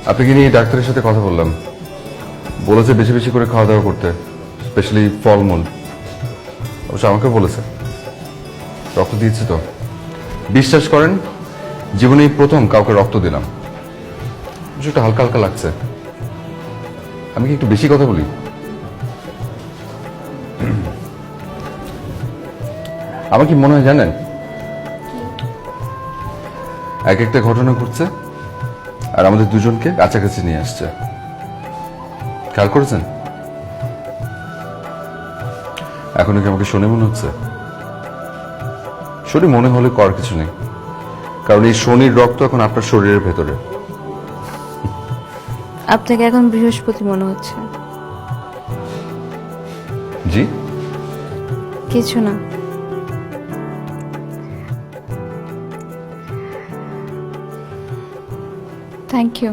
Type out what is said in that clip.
আপনাকে নিয়ে ডাক্তারের সাথে কথা বললাম, বলেছে বেশি বেশি করে খাওয়া দাওয়া করতে, স্পেশালি ফলমূল। অবশ্য আমাকে বলেছে রক্ত দিয়েছি তো। বিশ্বাস করেন, জীবনে প্রথম কাউকে রক্ত দিলাম। একটু হালকা হালকা লাগছে। আমি কি একটু বেশি কথা বলি? আমার কি মনে হয় জানেন, এক একটা ঘটনা ঘটছে আর আমাদের দুজনকে কাছাকাছি নিয়ে আসছে। খেয়াল করেছেন? এখনো কি আমাকে শনি মনে হচ্ছে? শনি মনে হলে করার কিছু নেই, কারণ এই শনির রক্ত এখন আপনার শরীরের ভেতরে। আপনাকে এখন বৃহস্পতি মনে হচ্ছে। জি? কিছু না। Thank you.